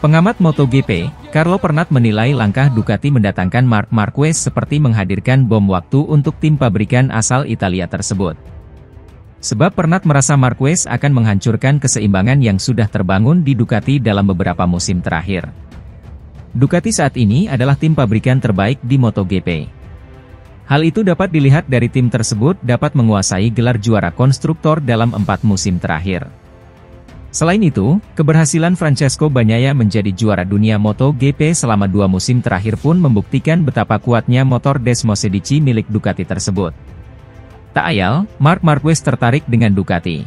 Pengamat MotoGP, Carlo Pernat menilai langkah Ducati mendatangkan Marc Marquez seperti menghadirkan bom waktu untuk tim pabrikan asal Italia tersebut. Sebab Pernat merasa Marquez akan menghancurkan keseimbangan yang sudah terbangun di Ducati dalam beberapa musim terakhir. Ducati saat ini adalah tim pabrikan terbaik di MotoGP. Hal itu dapat dilihat dari tim tersebut dapat menguasai gelar juara konstruktor dalam 4 musim terakhir. Selain itu, keberhasilan Francesco Bagnaia menjadi juara dunia MotoGP selama 2 musim terakhir pun membuktikan betapa kuatnya motor Desmosedici milik Ducati tersebut. Tak ayal, Marc Marquez tertarik dengan Ducati.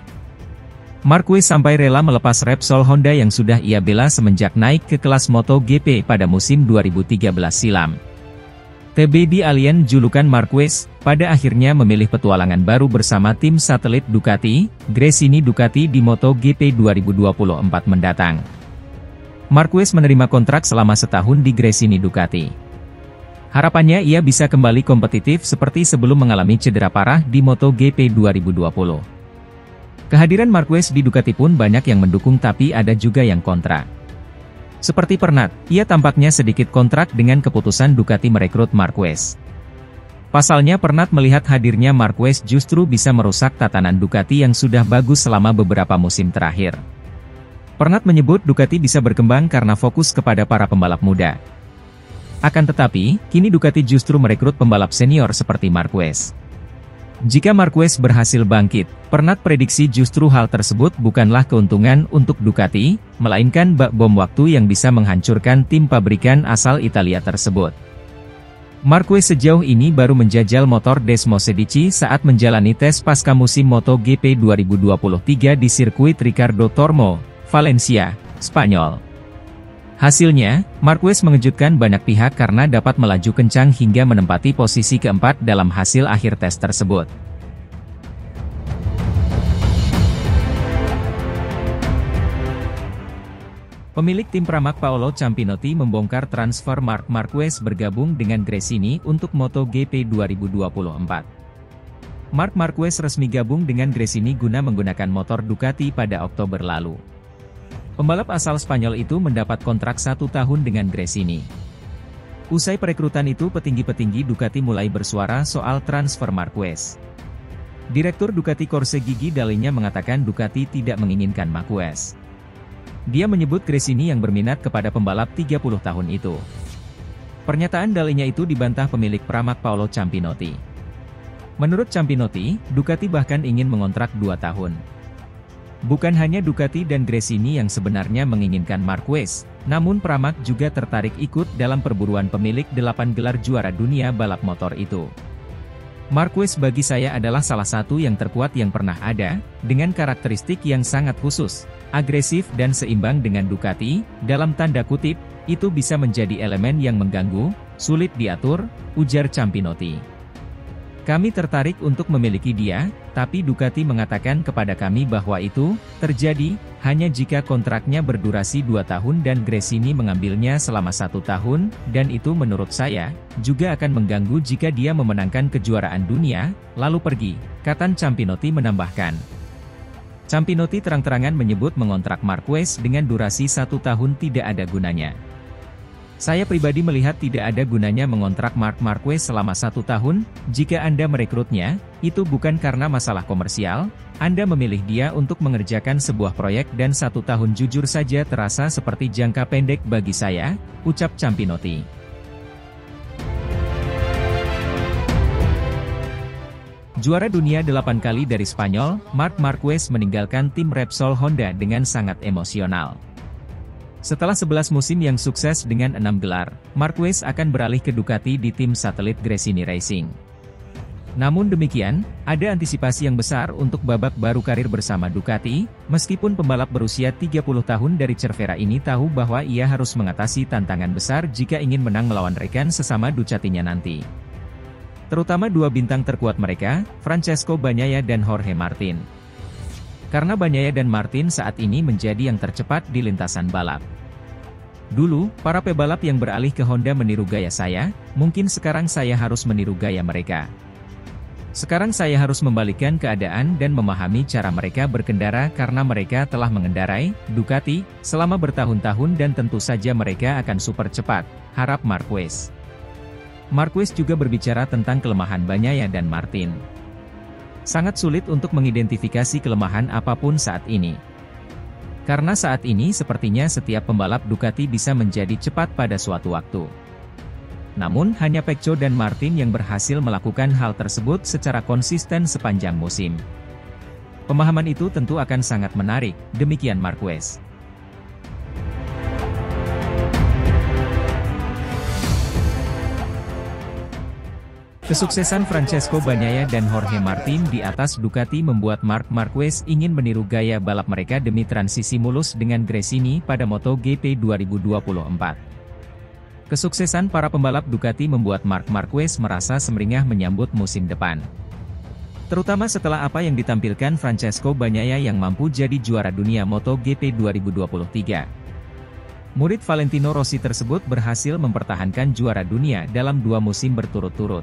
Marquez sampai rela melepas Repsol Honda yang sudah ia bela semenjak naik ke kelas MotoGP pada musim 2013 silam. TBD Alien julukan Marquez, pada akhirnya memilih petualangan baru bersama tim satelit Ducati, Gresini Ducati di MotoGP 2024 mendatang. Marquez menerima kontrak selama setahun di Gresini Ducati. Harapannya ia bisa kembali kompetitif seperti sebelum mengalami cedera parah di MotoGP 2020. Kehadiran Marquez di Ducati pun banyak yang mendukung tapi ada juga yang kontra. Seperti Pernat, ia tampaknya sedikit kontrak dengan keputusan Ducati merekrut Marquez. Pasalnya Pernat melihat hadirnya Marquez justru bisa merusak tatanan Ducati yang sudah bagus selama beberapa musim terakhir. Pernat menyebut Ducati bisa berkembang karena fokus kepada para pembalap muda. Akan tetapi, kini Ducati justru merekrut pembalap senior seperti Marquez. Jika Marquez berhasil bangkit, Pernat prediksi justru hal tersebut bukanlah keuntungan untuk Ducati, melainkan bak bom waktu yang bisa menghancurkan tim pabrikan asal Italia tersebut. Marquez sejauh ini baru menjajal motor Desmosedici saat menjalani tes pasca musim MotoGP 2023 di sirkuit Ricardo Tormo, Valencia, Spanyol. Hasilnya, Marquez mengejutkan banyak pihak karena dapat melaju kencang hingga menempati posisi keempat dalam hasil akhir tes tersebut. Pemilik tim Pramac Paolo Ciampinotti membongkar transfer Marc Marquez bergabung dengan Gresini untuk MotoGP 2024. Marc Marquez resmi gabung dengan Gresini guna menggunakan motor Ducati pada Oktober lalu. Pembalap asal Spanyol itu mendapat kontrak 1 tahun dengan Gresini. Usai perekrutan itu petinggi-petinggi Ducati mulai bersuara soal transfer Marquez. Direktur Ducati Corse Gigi Dall'Igna mengatakan Ducati tidak menginginkan Marquez. Dia menyebut Gresini yang berminat kepada pembalap 30 tahun itu. Pernyataan Dall'Igna itu dibantah pemilik Pramac Paolo Ciampinotti. Menurut Ciampinotti, Ducati bahkan ingin mengontrak 2 tahun. Bukan hanya Ducati dan Gresini yang sebenarnya menginginkan Marquez, namun Pramac juga tertarik ikut dalam perburuan pemilik 8 gelar juara dunia balap motor itu. Marquez bagi saya adalah salah satu yang terkuat yang pernah ada, dengan karakteristik yang sangat khusus, agresif dan seimbang dengan Ducati, dalam tanda kutip, itu bisa menjadi elemen yang mengganggu, sulit diatur, ujar Ciampinotti. Kami tertarik untuk memiliki dia, tapi Ducati mengatakan kepada kami bahwa itu terjadi hanya jika kontraknya berdurasi 2 tahun dan Gresini mengambilnya selama 1 tahun, dan itu menurut saya juga akan mengganggu jika dia memenangkan kejuaraan dunia, lalu pergi, kata Ciampinotti menambahkan. Ciampinotti terang-terangan menyebut mengontrak Marquez dengan durasi 1 tahun tidak ada gunanya. Saya pribadi melihat tidak ada gunanya mengontrak Marc Marquez selama 1 tahun, jika Anda merekrutnya, itu bukan karena masalah komersial, Anda memilih dia untuk mengerjakan sebuah proyek dan 1 tahun jujur saja terasa seperti jangka pendek bagi saya, ucap Ciampinotti. Juara dunia 8 kali dari Spanyol, Marc Marquez meninggalkan tim Repsol Honda dengan sangat emosional. Setelah 11 musim yang sukses dengan 6 gelar, Marquez akan beralih ke Ducati di tim satelit Gresini Racing. Namun demikian, ada antisipasi yang besar untuk babak baru karir bersama Ducati, meskipun pembalap berusia 30 tahun dari Cervera ini tahu bahwa ia harus mengatasi tantangan besar jika ingin menang melawan rekan sesama Ducatinya nanti. Terutama 2 bintang terkuat mereka, Francesco Bagnaia dan Jorge Martin. Karena Bagnaia dan Martin saat ini menjadi yang tercepat di lintasan balap. Dulu, para pebalap yang beralih ke Honda meniru gaya saya, mungkin sekarang saya harus meniru gaya mereka. Sekarang saya harus membalikkan keadaan dan memahami cara mereka berkendara karena mereka telah mengendarai Ducati selama bertahun-tahun dan tentu saja mereka akan super cepat, harap Marquez. Marquez juga berbicara tentang kelemahan Bagnaia dan Martin. Sangat sulit untuk mengidentifikasi kelemahan apapun saat ini. Karena saat ini sepertinya setiap pembalap Ducati bisa menjadi cepat pada suatu waktu. Namun, hanya Pecco dan Martin yang berhasil melakukan hal tersebut secara konsisten sepanjang musim. Pemahaman itu tentu akan sangat menarik, demikian Marquez. Kesuksesan Francesco Bagnaia dan Jorge Martin di atas Ducati membuat Marc Marquez ingin meniru gaya balap mereka demi transisi mulus dengan Gresini pada MotoGP 2024. Kesuksesan para pembalap Ducati membuat Marc Marquez merasa semeringah menyambut musim depan. Terutama setelah apa yang ditampilkan Francesco Bagnaia yang mampu jadi juara dunia MotoGP 2023. Murid Valentino Rossi tersebut berhasil mempertahankan juara dunia dalam 2 musim berturut-turut.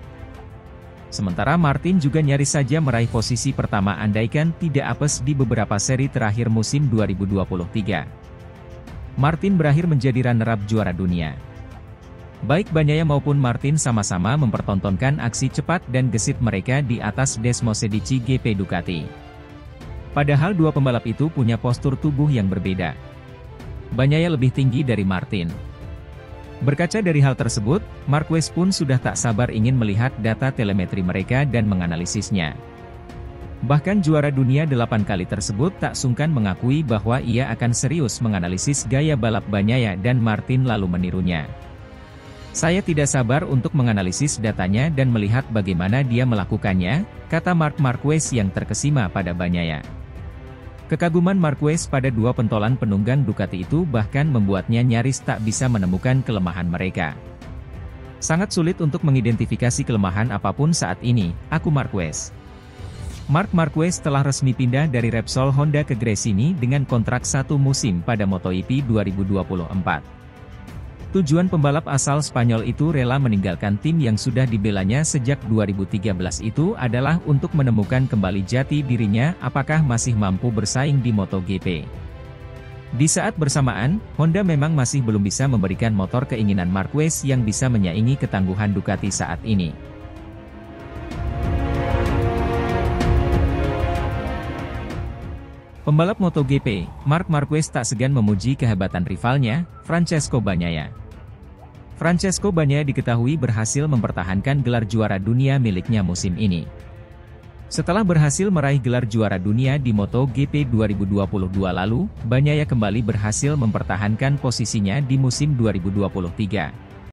Sementara Martin juga nyaris saja meraih posisi pertama andaikan tidak apes di beberapa seri terakhir musim 2023. Martin berakhir menjadi runner-up juara dunia. Baik Bagnaia maupun Martin sama-sama mempertontonkan aksi cepat dan gesit mereka di atas Desmosedici GP Ducati. Padahal dua pembalap itu punya postur tubuh yang berbeda. Bagnaia lebih tinggi dari Martin. Berkaca dari hal tersebut, Marquez pun sudah tak sabar ingin melihat data telemetri mereka dan menganalisisnya. Bahkan juara dunia 8 kali tersebut tak sungkan mengakui bahwa ia akan serius menganalisis gaya balap Bagnaia dan Martin lalu menirunya. Saya tidak sabar untuk menganalisis datanya dan melihat bagaimana dia melakukannya, kata Marc Marquez yang terkesima pada Bagnaia. Kekaguman Marquez pada 2 pentolan penunggang Ducati itu bahkan membuatnya nyaris tak bisa menemukan kelemahan mereka. Sangat sulit untuk mengidentifikasi kelemahan apapun saat ini, aku Marquez. Marc Marquez telah resmi pindah dari Repsol Honda ke Gresini dengan kontrak 1 musim pada MotoGP 2024. Tujuan pembalap asal Spanyol itu rela meninggalkan tim yang sudah dibelanya sejak 2013 itu adalah untuk menemukan kembali jati dirinya apakah masih mampu bersaing di MotoGP. Di saat bersamaan, Honda memang masih belum bisa memberikan motor keinginan Marquez yang bisa menyaingi ketangguhan Ducati saat ini. Pembalap MotoGP, Marc Marquez tak segan memuji kehebatan rivalnya, Francesco Bagnaia. Francesco Bagnaia diketahui berhasil mempertahankan gelar juara dunia miliknya musim ini. Setelah berhasil meraih gelar juara dunia di MotoGP 2022 lalu, Bagnaia kembali berhasil mempertahankan posisinya di musim 2023.